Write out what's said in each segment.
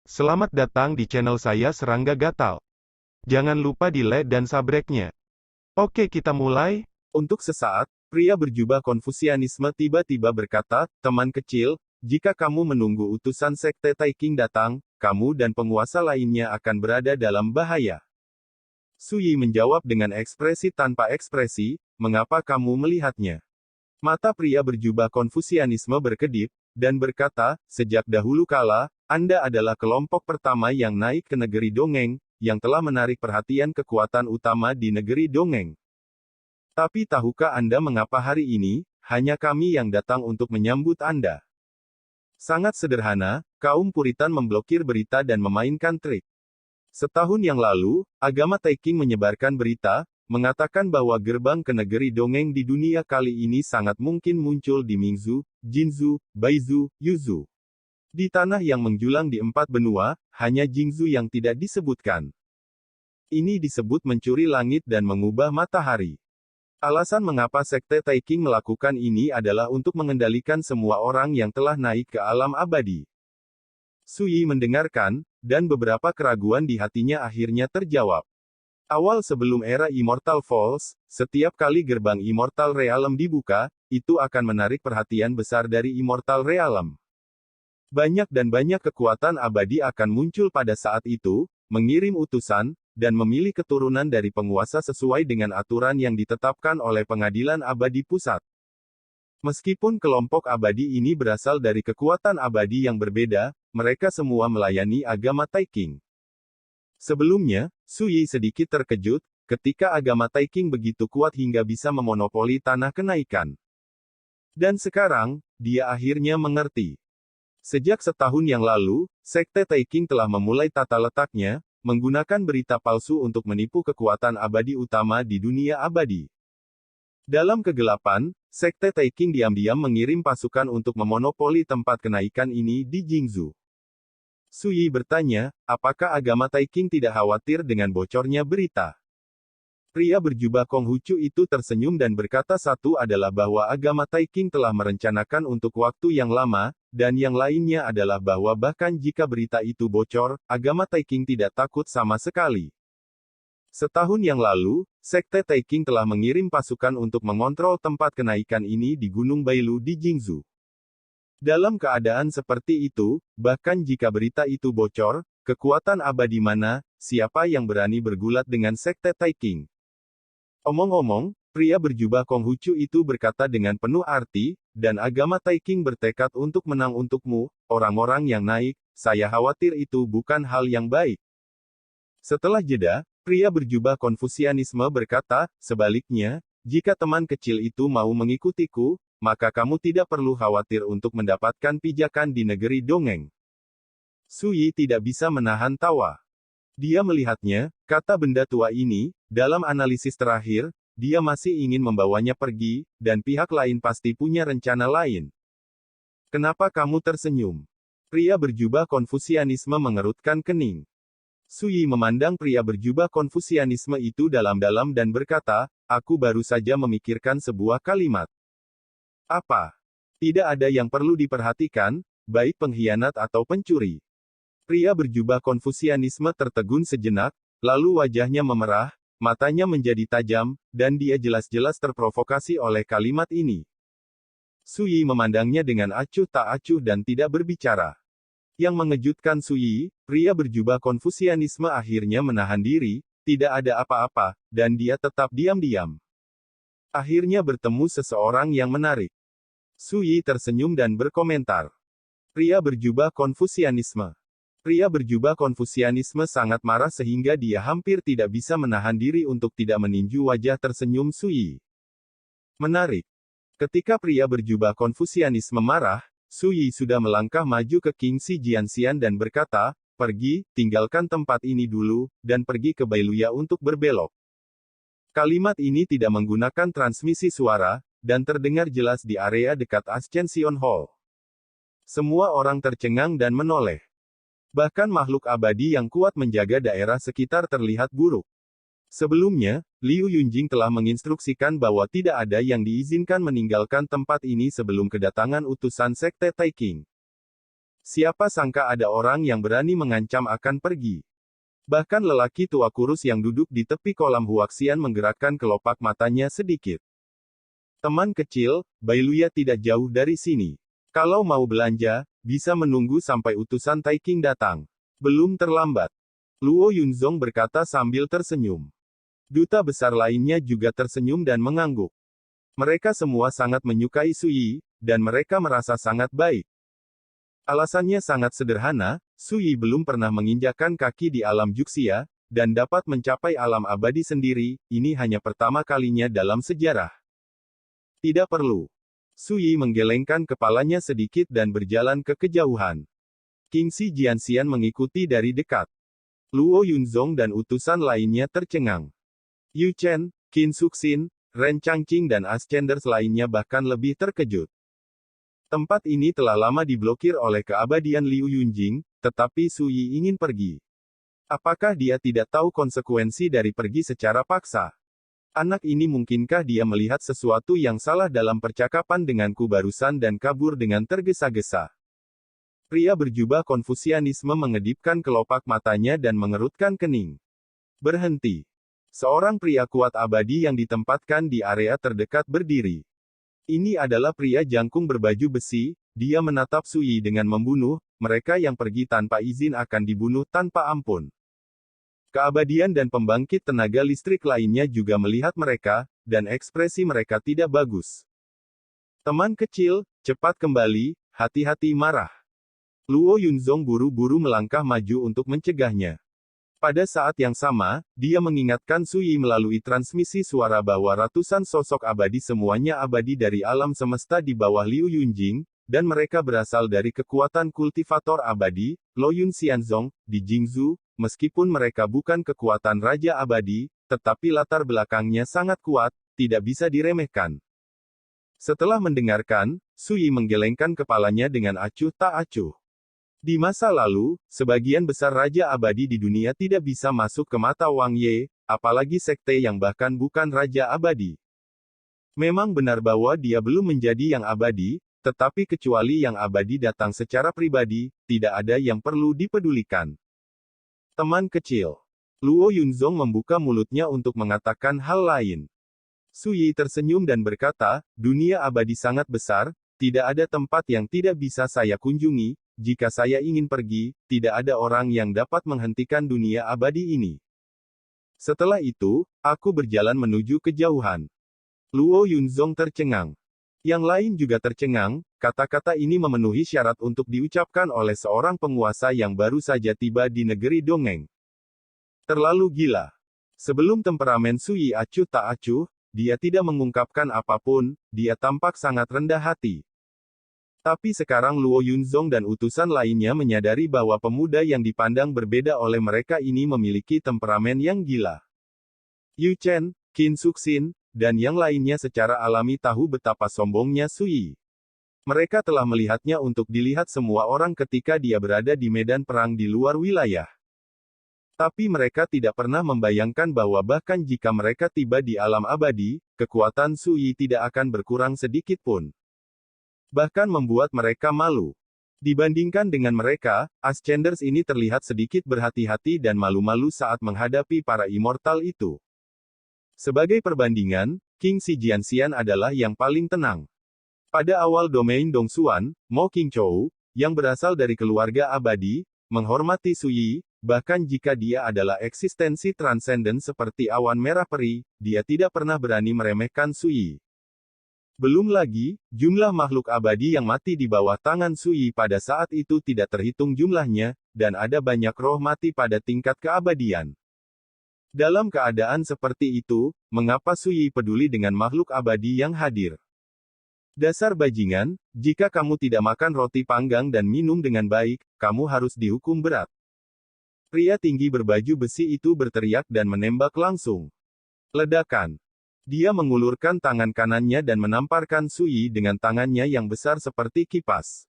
Selamat datang di channel saya Serangga Gatal. Jangan lupa di like dan subscribe-nya. Oke, kita mulai. Untuk sesaat, pria berjubah Konfusianisme tiba-tiba berkata, "Teman kecil, jika kamu menunggu utusan sekte Taiking datang, kamu dan penguasa lainnya akan berada dalam bahaya." Suyi menjawab dengan ekspresi tanpa ekspresi, "Mengapa kamu melihatnya?" Mata pria berjubah Konfusianisme berkedip, dan berkata, "Sejak dahulu kala, Anda adalah kelompok pertama yang naik ke negeri dongeng, yang telah menarik perhatian kekuatan utama di negeri dongeng. Tapi tahukah Anda mengapa hari ini, hanya kami yang datang untuk menyambut Anda?" Sangat sederhana, kaum Puritan memblokir berita dan memainkan trik. Setahun yang lalu, agama Taiking menyebarkan berita, mengatakan bahwa gerbang ke negeri dongeng di dunia kali ini sangat mungkin muncul di Mingzu, Jinzu, Baizu, Yuzu. Di tanah yang menjulang di 4 benua, hanya Jingzu yang tidak disebutkan. Ini disebut mencuri langit dan mengubah matahari. Alasan mengapa sekte Taiking melakukan ini adalah untuk mengendalikan semua orang yang telah naik ke alam abadi. Suyi mendengarkan, dan beberapa keraguan di hatinya akhirnya terjawab. Awal sebelum era Immortal Falls, setiap kali gerbang Immortal Realm dibuka, itu akan menarik perhatian besar dari Immortal Realm. Banyak kekuatan abadi akan muncul pada saat itu, mengirim utusan, dan memilih keturunan dari penguasa sesuai dengan aturan yang ditetapkan oleh Pengadilan Abadi Pusat. Meskipun kelompok abadi ini berasal dari kekuatan abadi yang berbeda, mereka semua melayani agama Taiking. Sebelumnya, Suyi sedikit terkejut, ketika agama Taiking begitu kuat hingga bisa memonopoli tanah kenaikan. Dan sekarang, dia akhirnya mengerti. Sejak setahun yang lalu, sekte Taiking telah memulai tata letaknya, menggunakan berita palsu untuk menipu kekuatan abadi utama di dunia abadi. Dalam kegelapan, sekte Taiking diam-diam mengirim pasukan untuk memonopoli tempat kenaikan ini di Jingzu. Suyi bertanya, apakah agama Taiking tidak khawatir dengan bocornya berita? Pria berjubah Konghucu itu tersenyum dan berkata satu adalah bahwa agama Taiking telah merencanakan untuk waktu yang lama, dan yang lainnya adalah bahwa bahkan jika berita itu bocor, agama Taiking tidak takut sama sekali. Setahun yang lalu, sekte Taiking telah mengirim pasukan untuk mengontrol tempat kenaikan ini di Gunung Bailu di Jingzu. Dalam keadaan seperti itu, bahkan jika berita itu bocor, kekuatan abadi mana, siapa yang berani bergulat dengan sekte Taiking? Omong-omong, pria berjubah Konghucu itu berkata dengan penuh arti, dan agama Taiking bertekad untuk menang untukmu, orang-orang yang naik, saya khawatir itu bukan hal yang baik. Setelah jeda, pria berjubah Konfusianisme berkata, sebaliknya, jika teman kecil itu mau mengikutiku, maka kamu tidak perlu khawatir untuk mendapatkan pijakan di negeri dongeng. Suyi tidak bisa menahan tawa. Dia melihatnya, kata benda tua ini, dalam analisis terakhir, dia masih ingin membawanya pergi, dan pihak lain pasti punya rencana lain. Kenapa kamu tersenyum? Pria berjubah Konfusianisme mengerutkan kening. Suyi memandang pria berjubah Konfusianisme itu dalam-dalam dan berkata, aku baru saja memikirkan sebuah kalimat. Apa? Tidak ada yang perlu diperhatikan, baik pengkhianat atau pencuri. Pria berjubah Konfusianisme tertegun sejenak, lalu wajahnya memerah, matanya menjadi tajam, dan dia jelas-jelas terprovokasi oleh kalimat ini. Suyi memandangnya dengan acuh tak acuh dan tidak berbicara. Yang mengejutkan Suyi, pria berjubah Konfusianisme akhirnya menahan diri, tidak ada apa-apa, dan dia tetap diam-diam. Akhirnya bertemu seseorang yang menarik. Suyi tersenyum dan berkomentar. Pria berjubah Konfusianisme. Pria berjubah Konfusianisme sangat marah sehingga dia hampir tidak bisa menahan diri untuk tidak meninju wajah tersenyum Suyi. Menarik. Ketika pria berjubah Konfusianisme marah, Suyi sudah melangkah maju ke King Si Jianxian dan berkata, pergi, tinggalkan tempat ini dulu, dan pergi ke Bailuya untuk berbelok. Kalimat ini tidak menggunakan transmisi suara, dan terdengar jelas di area dekat Ascension Hall. Semua orang tercengang dan menoleh. Bahkan makhluk abadi yang kuat menjaga daerah sekitar terlihat buruk. Sebelumnya, Liu Yunjing telah menginstruksikan bahwa tidak ada yang diizinkan meninggalkan tempat ini sebelum kedatangan utusan sekte Taiking. Siapa sangka ada orang yang berani mengancam akan pergi. Bahkan lelaki tua kurus yang duduk di tepi kolam Huaxian menggerakkan kelopak matanya sedikit. Teman kecil, Bailuya tidak jauh dari sini. Kalau mau belanja, bisa menunggu sampai utusan Taiking datang. Belum terlambat. Luo Yunzong berkata sambil tersenyum. Duta besar lainnya juga tersenyum dan mengangguk. Mereka semua sangat menyukai Sui, dan mereka merasa sangat baik. Alasannya sangat sederhana, Sui belum pernah menginjakkan kaki di alam Juxia, dan dapat mencapai alam abadi sendiri, ini hanya pertama kalinya dalam sejarah. Tidak perlu. Sui menggelengkan kepalanya sedikit dan berjalan ke kejauhan. Kingxi Jianxian mengikuti dari dekat. Luo Yunzong dan utusan lainnya tercengang. Yu Chen, Qin Suxin, Ren Changqing dan Ascenders lainnya bahkan lebih terkejut. Tempat ini telah lama diblokir oleh keabadian Liu Yunjing, tetapi Sui ingin pergi. Apakah dia tidak tahu konsekuensi dari pergi secara paksa? Anak ini mungkinkah dia melihat sesuatu yang salah dalam percakapan denganku barusan dan kabur dengan tergesa-gesa? Pria berjubah Konfusianisme mengedipkan kelopak matanya dan mengerutkan kening. Berhenti. Seorang pria kuat abadi yang ditempatkan di area terdekat berdiri. Ini adalah pria jangkung berbaju besi, dia menatap Sui dengan membunuh, mereka yang pergi tanpa izin akan dibunuh tanpa ampun. Keabadian dan pembangkit tenaga listrik lainnya juga melihat mereka, dan ekspresi mereka tidak bagus. Teman kecil, cepat kembali, hati-hati marah. Luo Yunzong buru-buru melangkah maju untuk mencegahnya. Pada saat yang sama, dia mengingatkan Sui melalui transmisi suara bahwa ratusan sosok abadi semuanya abadi dari alam semesta di bawah Liu Yunjing, dan mereka berasal dari kekuatan kultivator abadi, Lo Yun Xianzong, di Jingzhou, meskipun mereka bukan kekuatan Raja Abadi, tetapi latar belakangnya sangat kuat, tidak bisa diremehkan. Setelah mendengarkan, Sui menggelengkan kepalanya dengan acuh tak acuh. Di masa lalu, sebagian besar Raja Abadi di dunia tidak bisa masuk ke mata Wang Ye, apalagi sekte yang bahkan bukan Raja Abadi. Memang benar bahwa dia belum menjadi yang abadi, tetapi kecuali yang abadi datang secara pribadi, tidak ada yang perlu dipedulikan. Teman kecil. Luo Yunzong membuka mulutnya untuk mengatakan hal lain. Sui tersenyum dan berkata, dunia abadi sangat besar, tidak ada tempat yang tidak bisa saya kunjungi. Jika saya ingin pergi, tidak ada orang yang dapat menghentikan dunia abadi ini. Setelah itu, aku berjalan menuju kejauhan. Luo Yunzong tercengang. Yang lain juga tercengang, kata-kata ini memenuhi syarat untuk diucapkan oleh seorang penguasa yang baru saja tiba di negeri dongeng. Terlalu gila. Sebelum temperamen Sui acuh tak acuh, dia tidak mengungkapkan apapun, dia tampak sangat rendah hati. Tapi sekarang Luo Yunzong dan utusan lainnya menyadari bahwa pemuda yang dipandang berbeda oleh mereka ini memiliki temperamen yang gila. Yu Chen, Qin Suxin, dan yang lainnya secara alami tahu betapa sombongnya Sui. Mereka telah melihatnya untuk dilihat semua orang ketika dia berada di medan perang di luar wilayah. Tapi mereka tidak pernah membayangkan bahwa bahkan jika mereka tiba di alam abadi, kekuatan Sui tidak akan berkurang sedikit pun. Bahkan membuat mereka malu. Dibandingkan dengan mereka, Ascenders ini terlihat sedikit berhati-hati dan malu-malu saat menghadapi para immortal itu. Sebagai perbandingan, Kingxi Jianxian adalah yang paling tenang. Pada awal domain Dongsuan, Mo Qingzhou, yang berasal dari keluarga abadi, menghormati Sui, bahkan jika dia adalah eksistensi transenden seperti awan merah peri, dia tidak pernah berani meremehkan Sui. Belum lagi, jumlah makhluk abadi yang mati di bawah tangan Sui pada saat itu tidak terhitung jumlahnya, dan ada banyak roh mati pada tingkat keabadian. Dalam keadaan seperti itu, mengapa Sui peduli dengan makhluk abadi yang hadir? Dasar bajingan, jika kamu tidak makan roti panggang dan minum dengan baik, kamu harus dihukum berat. Pria tinggi berbaju besi itu berteriak dan menembak langsung. Ledakan. Dia mengulurkan tangan kanannya dan menamparkan Sui dengan tangannya yang besar seperti kipas.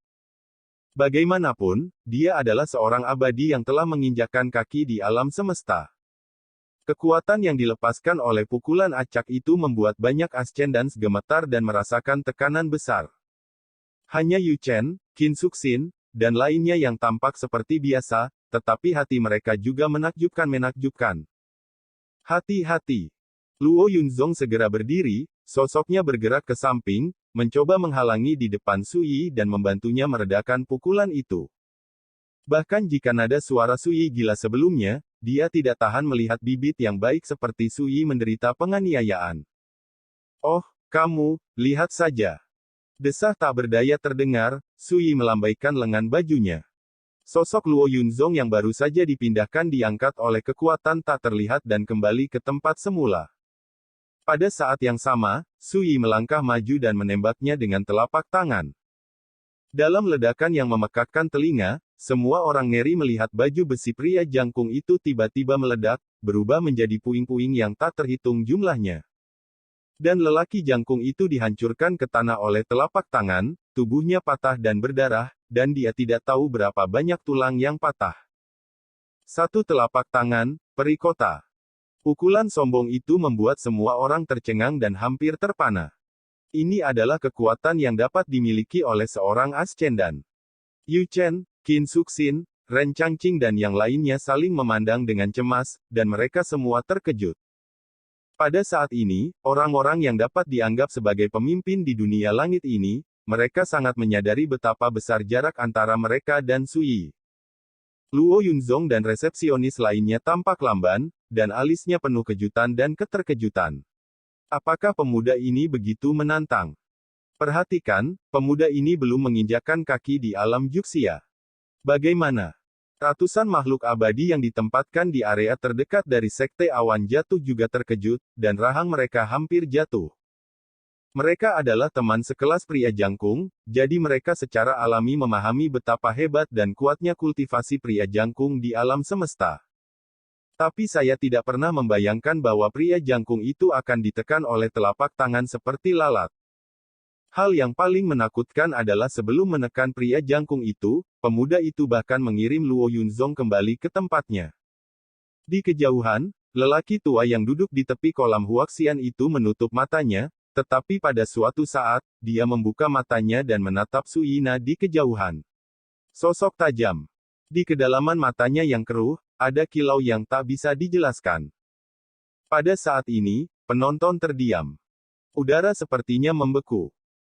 Bagaimanapun, dia adalah seorang abadi yang telah menginjakkan kaki di alam semesta. Kekuatan yang dilepaskan oleh pukulan acak itu membuat banyak Ascendants gemetar dan merasakan tekanan besar. Hanya Yu Chen, Qin Suxin, dan lainnya yang tampak seperti biasa, tetapi hati mereka juga menakjubkan. Hati-hati. Luo Yunzong segera berdiri, sosoknya bergerak ke samping, mencoba menghalangi di depan Sui dan membantunya meredakan pukulan itu. Bahkan jika nada suara Sui gila sebelumnya, dia tidak tahan melihat bibit yang baik seperti Sui menderita penganiayaan. Oh, kamu, lihat saja. Desah tak berdaya terdengar, Sui melambaikan lengan bajunya. Sosok Luo Yunzong yang baru saja dipindahkan diangkat oleh kekuatan tak terlihat dan kembali ke tempat semula. Pada saat yang sama, Sui melangkah maju dan menembaknya dengan telapak tangan. Dalam ledakan yang memekakkan telinga, semua orang ngeri melihat baju besi pria jangkung itu tiba-tiba meledak, berubah menjadi puing-puing yang tak terhitung jumlahnya. Dan lelaki jangkung itu dihancurkan ke tanah oleh telapak tangan, tubuhnya patah dan berdarah, dan dia tidak tahu berapa banyak tulang yang patah. Satu telapak tangan, peri kota. Pukulan sombong itu membuat semua orang tercengang dan hampir terpana. Ini adalah kekuatan yang dapat dimiliki oleh seorang ascendan. Yu Chen, Qin Suxin, Ren Changqing dan yang lainnya saling memandang dengan cemas, dan mereka semua terkejut. Pada saat ini, orang-orang yang dapat dianggap sebagai pemimpin di dunia langit ini, mereka sangat menyadari betapa besar jarak antara mereka dan Sui. Luo Yunzong dan resepsionis lainnya tampak lamban, dan alisnya penuh kejutan dan keterkejutan. Apakah pemuda ini begitu menantang? Perhatikan, pemuda ini belum menginjakkan kaki di alam Juxia. Bagaimana? Ratusan makhluk abadi yang ditempatkan di area terdekat dari Sekte Awan Jatuh juga terkejut, dan rahang mereka hampir jatuh. Mereka adalah teman sekelas pria jangkung, jadi mereka secara alami memahami betapa hebat dan kuatnya kultivasi pria jangkung di alam semesta. Tapi saya tidak pernah membayangkan bahwa pria jangkung itu akan ditekan oleh telapak tangan seperti lalat. Hal yang paling menakutkan adalah sebelum menekan pria jangkung itu, pemuda itu bahkan mengirim Luo Yunzong kembali ke tempatnya. Di kejauhan, lelaki tua yang duduk di tepi kolam Huaxian itu menutup matanya, tetapi pada suatu saat, dia membuka matanya dan menatap Suina di kejauhan. Sosok tajam. Di kedalaman matanya yang keruh, ada kilau yang tak bisa dijelaskan. Pada saat ini, penonton terdiam. Udara sepertinya membeku.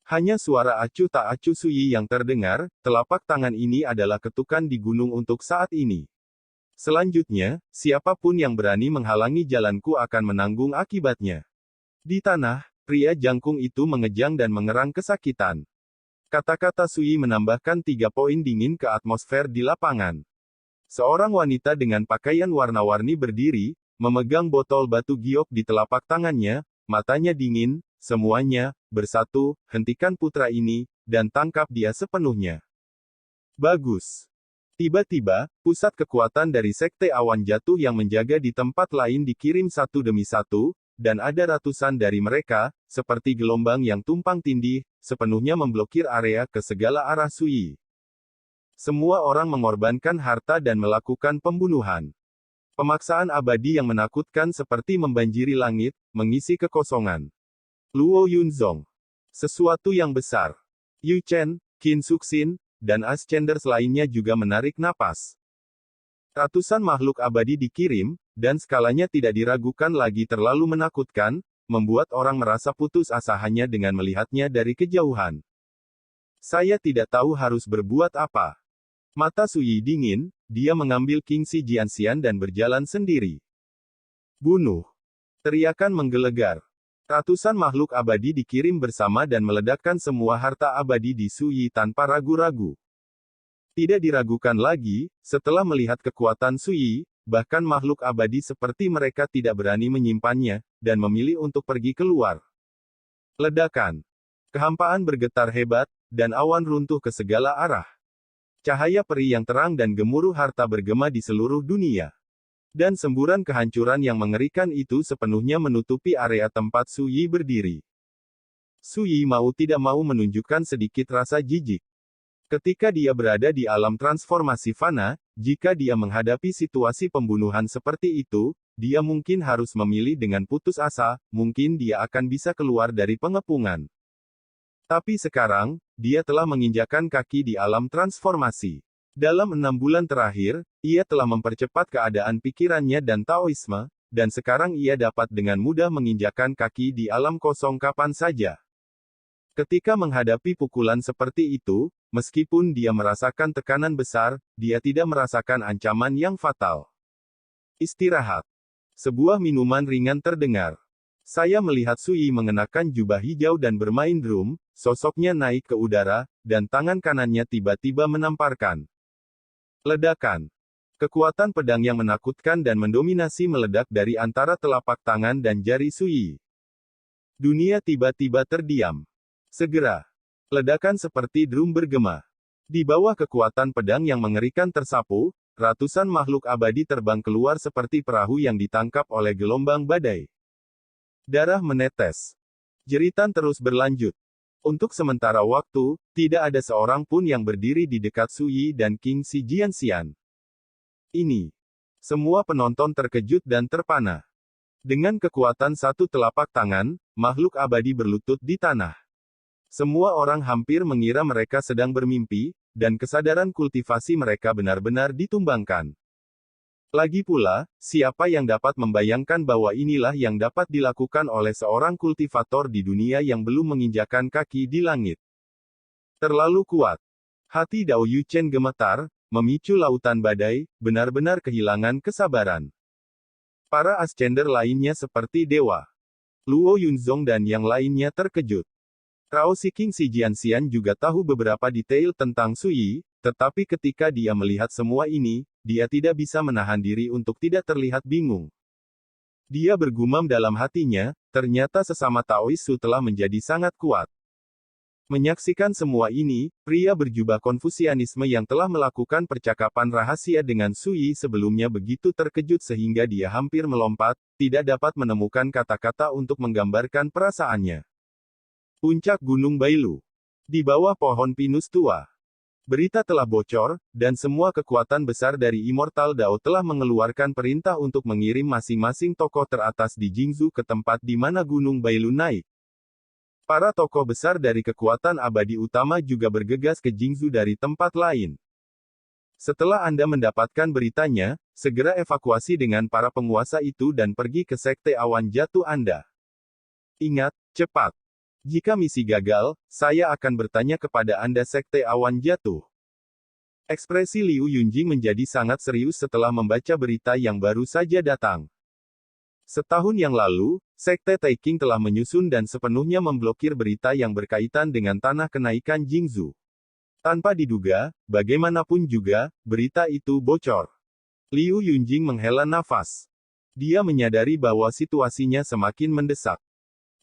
Hanya suara acuh tak acuh Sui yang terdengar, telapak tangan ini adalah ketukan di gunung untuk saat ini. Selanjutnya, siapapun yang berani menghalangi jalanku akan menanggung akibatnya. Di tanah, pria jangkung itu mengejang dan mengerang kesakitan. Kata-kata Sui menambahkan 3 poin dingin ke atmosfer di lapangan. Seorang wanita dengan pakaian warna-warni berdiri, memegang botol batu giok di telapak tangannya, matanya dingin. Semuanya, bersatu, hentikan putra ini, dan tangkap dia sepenuhnya. Bagus. Tiba-tiba, pusat kekuatan dari Sekte Awan Jatuh yang menjaga di tempat lain dikirim satu demi satu, dan ada ratusan dari mereka, seperti gelombang yang tumpang tindih, sepenuhnya memblokir area ke segala arah Sui. Semua orang mengorbankan harta dan melakukan pembunuhan. Pemaksaan abadi yang menakutkan seperti membanjiri langit, mengisi kekosongan. Luo Yunzong. Sesuatu yang besar. Yu Chen, Qin Suxin, dan ascenders lainnya juga menarik napas. Ratusan makhluk abadi dikirim, dan skalanya tidak diragukan lagi terlalu menakutkan, membuat orang merasa putus asa hanya dengan melihatnya dari kejauhan. Saya tidak tahu harus berbuat apa. Mata Sui dingin, dia mengambil Kingxi Jianxian dan berjalan sendiri. Bunuh. Teriakan menggelegar. Ratusan makhluk abadi dikirim bersama dan meledakkan semua harta abadi di Sui tanpa ragu-ragu. Tidak diragukan lagi, setelah melihat kekuatan Sui, bahkan makhluk abadi seperti mereka tidak berani menyimpannya, dan memilih untuk pergi keluar. Ledakan. Kehampaan bergetar hebat, dan awan runtuh ke segala arah. Cahaya peri yang terang dan gemuruh harta bergema di seluruh dunia. Dan semburan kehancuran yang mengerikan itu sepenuhnya menutupi area tempat Sui berdiri. Sui mau tidak mau menunjukkan sedikit rasa jijik. Ketika dia berada di alam transformasi fana, jika dia menghadapi situasi pembunuhan seperti itu, dia mungkin harus memilih dengan putus asa, mungkin dia akan bisa keluar dari pengepungan. Tapi sekarang, dia telah menginjakan kaki di alam transformasi. Dalam 6 bulan terakhir, ia telah mempercepat keadaan pikirannya dan Taoisme, dan sekarang ia dapat dengan mudah menginjakan kaki di alam kosong kapan saja. Ketika menghadapi pukulan seperti itu, meskipun dia merasakan tekanan besar, dia tidak merasakan ancaman yang fatal. Istirahat. Sebuah minuman ringan terdengar. Saya melihat Sui mengenakan jubah hijau dan bermain drum, sosoknya naik ke udara, dan tangan kanannya tiba-tiba menamparkan. Ledakan. Kekuatan pedang yang menakutkan dan mendominasi meledak dari antara telapak tangan dan jari Sui. Dunia tiba-tiba terdiam. Segera. Ledakan seperti drum bergema. Di bawah kekuatan pedang yang mengerikan tersapu, ratusan makhluk abadi terbang keluar seperti perahu yang ditangkap oleh gelombang badai. Darah menetes. Jeritan terus berlanjut. Untuk sementara waktu, tidak ada seorang pun yang berdiri di dekat Sui dan King Xi Jianxian. Ini. Semua penonton terkejut dan terpana. Dengan kekuatan satu telapak tangan, makhluk abadi berlutut di tanah. Semua orang hampir mengira mereka sedang bermimpi, dan kesadaran kultivasi mereka benar-benar ditumbangkan. Lagi pula, siapa yang dapat membayangkan bahwa inilah yang dapat dilakukan oleh seorang kultivator di dunia yang belum menginjakan kaki di langit? Terlalu kuat. Hati Dao Yuchen gemetar, memicu lautan badai, benar-benar kehilangan kesabaran. Para ascender lainnya seperti dewa Luo Yunzong dan yang lainnya terkejut. Rao Si King Xi Jianxian juga tahu beberapa detail tentang Sui, tetapi ketika dia melihat semua ini, dia tidak bisa menahan diri untuk tidak terlihat bingung. Dia bergumam dalam hatinya, ternyata sesama Taoisu telah menjadi sangat kuat. Menyaksikan semua ini, pria berjubah Konfusianisme yang telah melakukan percakapan rahasia dengan Sui sebelumnya begitu terkejut sehingga dia hampir melompat, tidak dapat menemukan kata-kata untuk menggambarkan perasaannya. Puncak Gunung Bailu. Di bawah pohon pinus tua. Berita telah bocor, dan semua kekuatan besar dari Immortal Dao telah mengeluarkan perintah untuk mengirim masing-masing tokoh teratas di Jingzhou ke tempat di mana Gunung Bailu naik. Para tokoh besar dari kekuatan abadi utama juga bergegas ke Jingzhou dari tempat lain. Setelah Anda mendapatkan beritanya, segera evakuasi dengan para penguasa itu dan pergi ke Sekte Awan Jatuh Anda. Ingat, cepat. Jika misi gagal, saya akan bertanya kepada Anda Sekte Awan Jatuh. Ekspresi Liu Yunjing menjadi sangat serius setelah membaca berita yang baru saja datang. Setahun yang lalu, Sekte Taiking telah menyusun dan sepenuhnya memblokir berita yang berkaitan dengan tanah kenaikan Jingzhou. Tanpa diduga, bagaimanapun juga, berita itu bocor. Liu Yunjing menghela nafas. Dia menyadari bahwa situasinya semakin mendesak.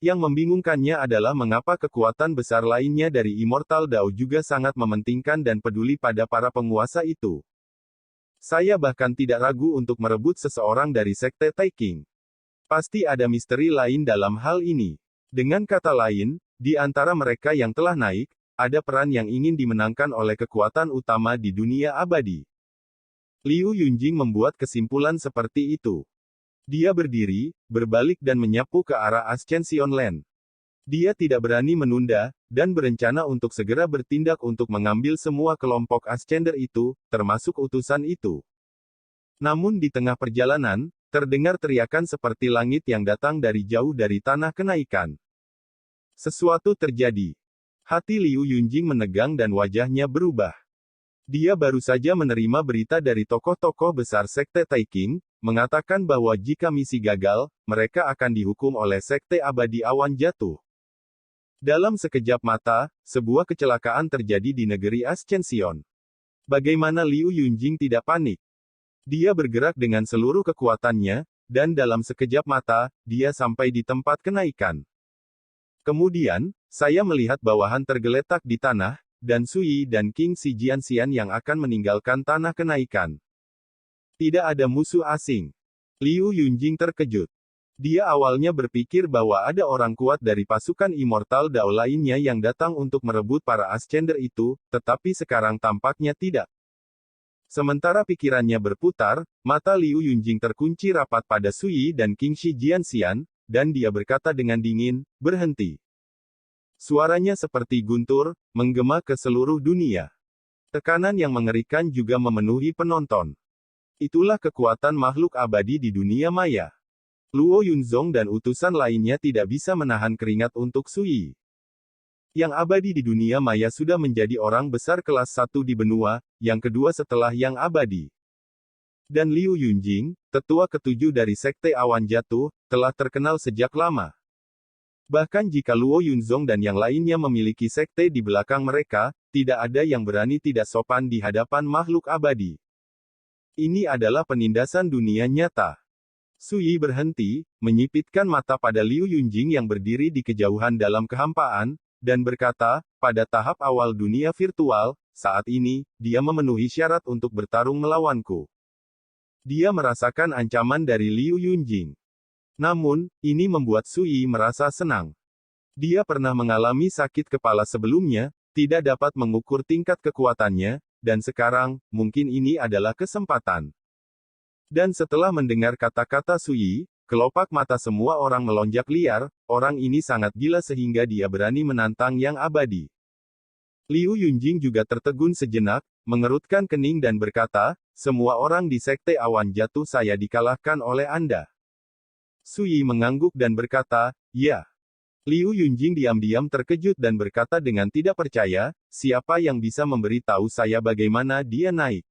Yang membingungkannya adalah mengapa kekuatan besar lainnya dari Immortal Dao juga sangat mementingkan dan peduli pada para penguasa itu. Saya bahkan tidak ragu untuk merebut seseorang dari Sekte Taiking. Pasti ada misteri lain dalam hal ini. Dengan kata lain, di antara mereka yang telah naik, ada peran yang ingin dimenangkan oleh kekuatan utama di dunia abadi. Liu Yunjing membuat kesimpulan seperti itu. Dia berdiri, berbalik dan menyapu ke arah Ascension Land. Dia tidak berani menunda, dan berencana untuk segera bertindak untuk mengambil semua kelompok Ascender itu, termasuk utusan itu. Namun di tengah perjalanan, terdengar teriakan seperti langit yang datang dari jauh dari tanah kenaikan. Sesuatu terjadi. Hati Liu Yunjing menegang dan wajahnya berubah. Dia baru saja menerima berita dari tokoh-tokoh besar Sekte Taiking, mengatakan bahwa jika misi gagal, mereka akan dihukum oleh Sekte Abadi Awan Jatuh. Dalam sekejap mata, sebuah kecelakaan terjadi di negeri Ascension. Bagaimana Liu Yunjing tidak panik? Dia bergerak dengan seluruh kekuatannya, dan dalam sekejap mata, dia sampai di tempat kenaikan. Kemudian, saya melihat bawahan tergeletak di tanah, dan Sui dan King Xi Jianxian yang akan meninggalkan tanah kenaikan. Tidak ada musuh asing. Liu Yunjing terkejut. Dia awalnya berpikir bahwa ada orang kuat dari pasukan Immortal Dao lainnya yang datang untuk merebut para Ascender itu, tetapi sekarang tampaknya tidak. Sementara pikirannya berputar, mata Liu Yunjing terkunci rapat pada Sui dan King Xi Jianxian, dan dia berkata dengan dingin, "Berhenti." Suaranya seperti guntur, menggema ke seluruh dunia. Tekanan yang mengerikan juga memenuhi penonton. Itulah kekuatan makhluk abadi di dunia maya. Luo Yunzong dan utusan lainnya tidak bisa menahan keringat untuk Sui. Yang abadi di dunia maya sudah menjadi orang besar kelas 1 di benua, yang kedua setelah yang abadi. Dan Liu Yunjing, tetua ketujuh dari Sekte Awan Jatuh, telah terkenal sejak lama. Bahkan jika Luo Yunzong dan yang lainnya memiliki sekte di belakang mereka, tidak ada yang berani tidak sopan di hadapan makhluk abadi. Ini adalah penindasan dunia nyata. Sui berhenti, menyipitkan mata pada Liu Yunjing yang berdiri di kejauhan dalam kehampaan, dan berkata, pada tahap awal dunia virtual, saat ini, dia memenuhi syarat untuk bertarung melawanku. Dia merasakan ancaman dari Liu Yunjing. Namun, ini membuat Sui merasa senang. Dia pernah mengalami sakit kepala sebelumnya, tidak dapat mengukur tingkat kekuatannya, dan sekarang, mungkin ini adalah kesempatan. Dan setelah mendengar kata-kata Sui, kelopak mata semua orang melonjak liar, orang ini sangat gila sehingga dia berani menantang yang abadi. Liu Yunjing juga tertegun sejenak, mengerutkan kening dan berkata, semua orang di Sekte Awan Jatuh saya dikalahkan oleh Anda. Sui mengangguk dan berkata, ya. Liu Yunjing diam-diam terkejut dan berkata dengan tidak percaya, siapa yang bisa memberitahu saya bagaimana dia naik?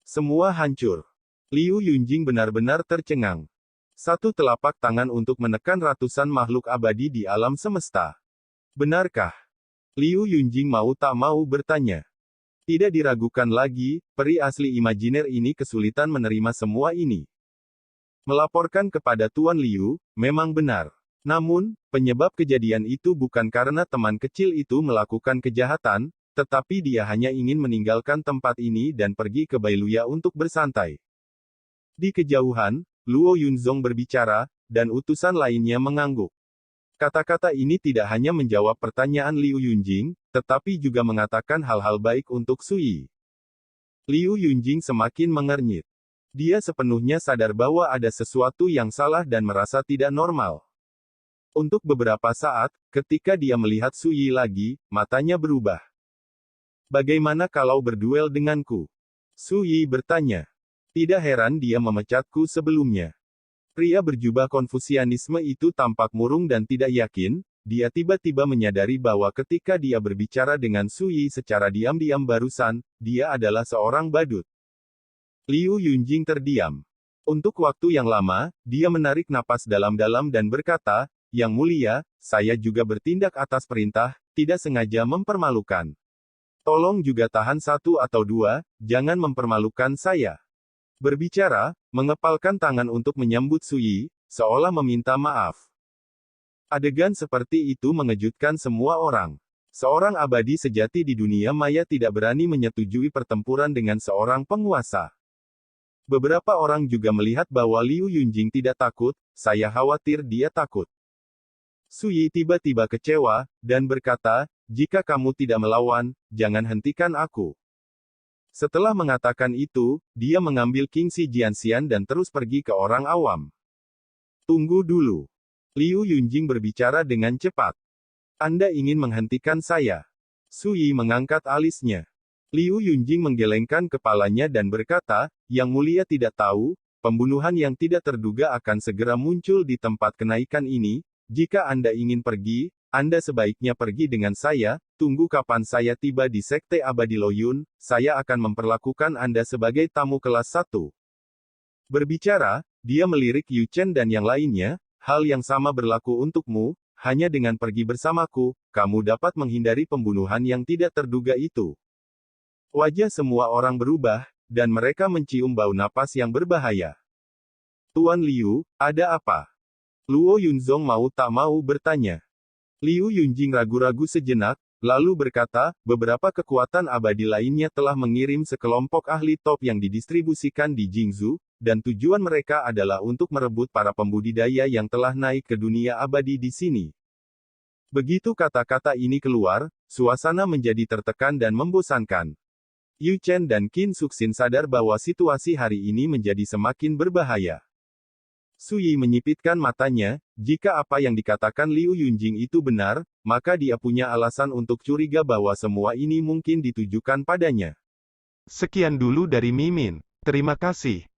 Semua hancur. Liu Yunjing benar-benar tercengang. Satu telapak tangan untuk menekan ratusan makhluk abadi di alam semesta. Benarkah? Liu Yunjing mau tak mau bertanya. Tidak diragukan lagi, peri asli imajiner ini kesulitan menerima semua ini. Melaporkan kepada Tuan Liu, memang benar. Namun, penyebab kejadian itu bukan karena teman kecil itu melakukan kejahatan, tetapi dia hanya ingin meninggalkan tempat ini dan pergi ke Bailuya untuk bersantai. Di kejauhan, Luo Yunzong berbicara, dan utusan lainnya mengangguk. Kata-kata ini tidak hanya menjawab pertanyaan Liu Yunjing, tetapi juga mengatakan hal-hal baik untuk Sui. Liu Yunjing semakin mengernyit. Dia sepenuhnya sadar bahwa ada sesuatu yang salah dan merasa tidak normal. Untuk beberapa saat, ketika dia melihat Sui lagi, matanya berubah. Bagaimana kalau berduel denganku? Sui bertanya. Tidak heran dia memecatku sebelumnya. Pria berjubah Konfusianisme itu tampak murung dan tidak yakin, dia tiba-tiba menyadari bahwa ketika dia berbicara dengan Sui secara diam-diam barusan, dia adalah seorang badut. Liu Yunjing terdiam. Untuk waktu yang lama, dia menarik napas dalam-dalam dan berkata, Yang mulia, saya juga bertindak atas perintah, tidak sengaja mempermalukan. Tolong juga tahan satu atau dua, jangan mempermalukan saya. Berbicara, mengepalkan tangan untuk menyambut Sui, seolah meminta maaf. Adegan seperti itu mengejutkan semua orang. Seorang abadi sejati di dunia maya tidak berani menyetujui pertempuran dengan seorang penguasa. Beberapa orang juga melihat bahwa Liu Yunjing tidak takut, saya khawatir dia takut. Sui tiba-tiba kecewa, dan berkata, jika kamu tidak melawan, jangan hentikan aku. Setelah mengatakan itu, dia mengambil Kingxi Jianxian dan terus pergi ke orang awam. Tunggu dulu. Liu Yunjing berbicara dengan cepat. Anda ingin menghentikan saya? Sui mengangkat alisnya. Liu Yunjing menggelengkan kepalanya dan berkata, Yang mulia tidak tahu, pembunuhan yang tidak terduga akan segera muncul di tempat kenaikan ini. Jika Anda ingin pergi, Anda sebaiknya pergi dengan saya, tunggu kapan saya tiba di Sekte Abadi Loyun, saya akan memperlakukan Anda sebagai tamu kelas 1. Berbicara, dia melirik Yu Chen dan yang lainnya, hal yang sama berlaku untukmu, hanya dengan pergi bersamaku, kamu dapat menghindari pembunuhan yang tidak terduga itu. Wajah semua orang berubah, dan mereka mencium bau napas yang berbahaya. Tuan Liu, ada apa? Luo Yunzong mau tak mau bertanya. Liu Yunjing ragu-ragu sejenak, lalu berkata, beberapa kekuatan abadi lainnya telah mengirim sekelompok ahli top yang didistribusikan di Jingzhou, dan tujuan mereka adalah untuk merebut para pembudidaya yang telah naik ke dunia abadi di sini. Begitu kata-kata ini keluar, suasana menjadi tertekan dan membosankan. Yu Chen dan Qin Suxin sadar bahwa situasi hari ini menjadi semakin berbahaya. Suyi menyipitkan matanya, jika apa yang dikatakan Liu Yunjing itu benar, maka dia punya alasan untuk curiga bahwa semua ini mungkin ditujukan padanya. Sekian dulu dari Mimin. Terima kasih.